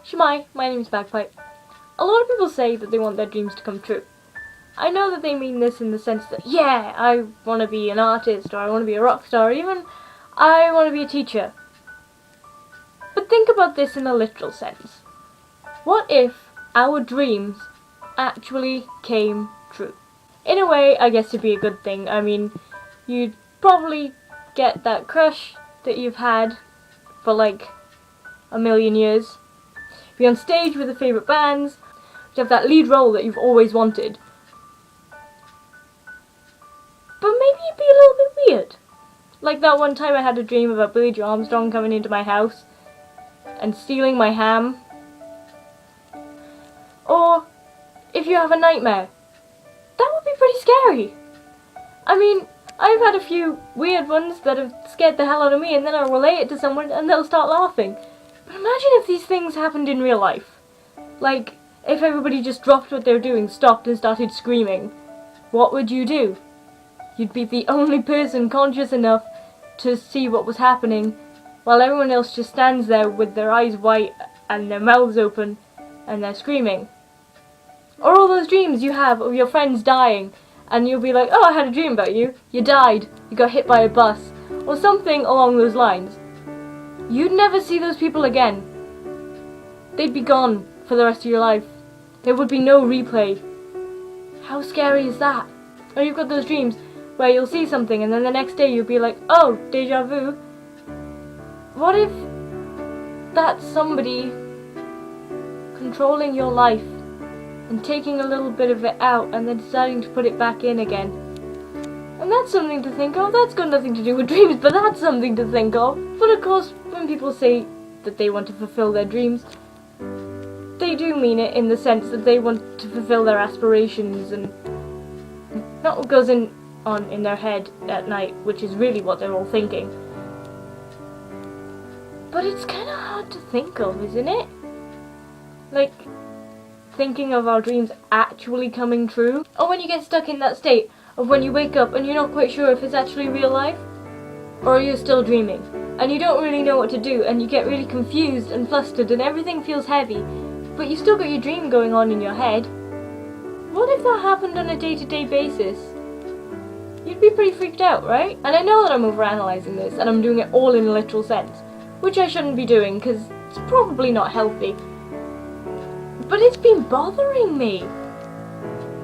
Shemai, my name is Bagpipe. A lot of people say that they want their dreams to come true. I know that they mean this in the sense that, yeah, I want to be an artist, or I want to be a rock star, or even I want to be a teacher. But think about this in a literal sense. What if our dreams actually came true? In a way, I guess it'd be a good thing. I mean, you'd probably get that crush that you've had for like a million years. Be on stage with the favourite bands. You have that lead role that you've always wanted. But maybe it'd be a little bit weird. Like that one time I had a dream about Billy Joe Armstrong coming into my house and stealing my ham. Or if you have a nightmare, that would be pretty scary. I mean, I've had a few weird ones that have scared the hell out of me, and then I'll relay it to someone and they'll start laughing. But imagine if these things happened in real life. Like, if everybody just dropped what they were doing, stopped and started screaming. What would you do? You'd be the only person conscious enough to see what was happening, while everyone else just stands there with their eyes white and their mouths open and they're screaming. Or all those dreams you have of your friends dying, and you'll be like, oh, I had a dream about you. You died. You got hit by a bus. Or something along those lines. You'd never see those people again. They'd be gone for the rest of your life. There would be no replay. How scary is that? Or you've got those dreams where you'll see something and then the next day you'll be like, oh, deja vu. What if that's somebody controlling your life and taking a little bit of it out and then deciding to put it back in again? And that's something to think of. That's got nothing to do with dreams, but that's something to think of. But of course, when people say that they want to fulfill their dreams, they do mean it in the sense that they want to fulfill their aspirations and not what goes on in their head at night, which is really what they're all thinking. But it's kind of hard to think of, isn't it? Like, thinking of our dreams actually coming true. Or when you get stuck in that state of when you wake up and you're not quite sure if it's actually real life, or you're still dreaming, and you don't really know what to do, and you get really confused and flustered and everything feels heavy, but you still got your dream going on in your head. What if that happened on a day-to-day basis? You'd be pretty freaked out, right? And I know that I'm overanalyzing this, and I'm doing it all in a literal sense, which I shouldn't be doing, because it's probably not healthy. But it's been bothering me.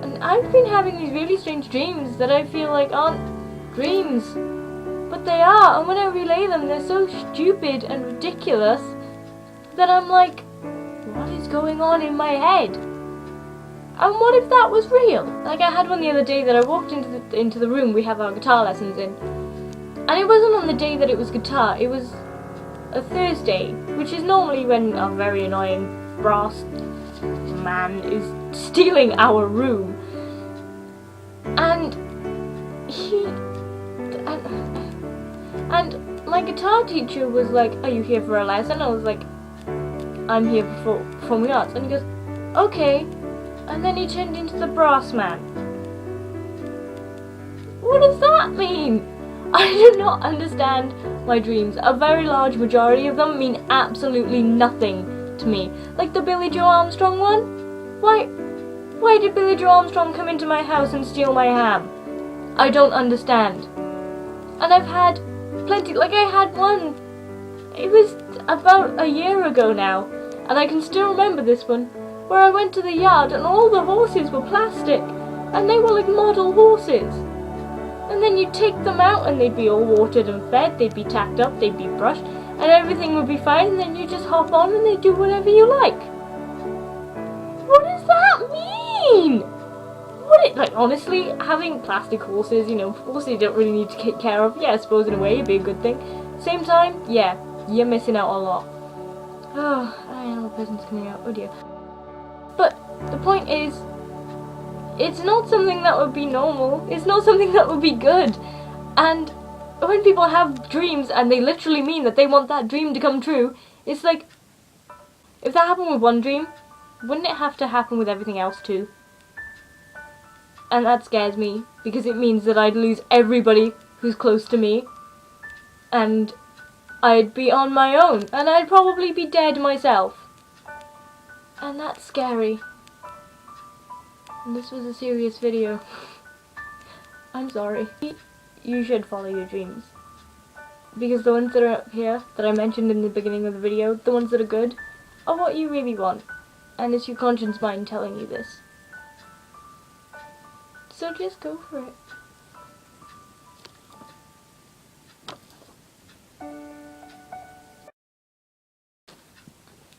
And I've been having these really strange dreams that I feel like aren't dreams. But they are, and when I relay them, they're so stupid and ridiculous that I'm like, what is going on in my head? And what if that was real? Like, I had one the other day that I walked into the room we have our guitar lessons in. And it wasn't on the day that it was guitar, it was a Thursday, which is normally when a very annoying brass man is stealing our room. And and my guitar teacher was like, are you here for a lesson? I was like, I'm here for performing arts. And he goes, okay. And then he turned into the brass man. What does that mean? I do not understand my dreams. A very large majority of them mean absolutely nothing to me. Like the Billy Joe Armstrong one? Why did Billy Joe Armstrong come into my house and steal my ham? I don't understand. And I've had plenty, like I had one, it was about a year ago now, and I can still remember this one, where I went to the yard and all the horses were plastic, and they were like model horses. And then you'd take them out and they'd be all watered and fed, they'd be tacked up, they'd be brushed, and everything would be fine, and then you just hop on and they'd do whatever you like. What does that mean? Like, honestly, having plastic horses, horses you don't really need to take care of, yeah, I suppose in a way it'd be a good thing. Same time, yeah, you're missing out a lot. Oh, I know the person's coming out, oh dear. But the point is, it's not something that would be normal, it's not something that would be good. And when people have dreams and they literally mean that they want that dream to come true, it's like, if that happened with one dream, wouldn't it have to happen with everything else too? And that scares me, because it means that I'd lose everybody who's close to me, and I'd be on my own, and I'd probably be dead myself. And that's scary. And this was a serious video. I'm sorry. You should follow your dreams. Because the ones that are up here, that I mentioned in the beginning of the video, the ones that are good, are what you really want. And it's your conscience mind telling you this. So just go for it.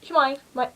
Shmai, my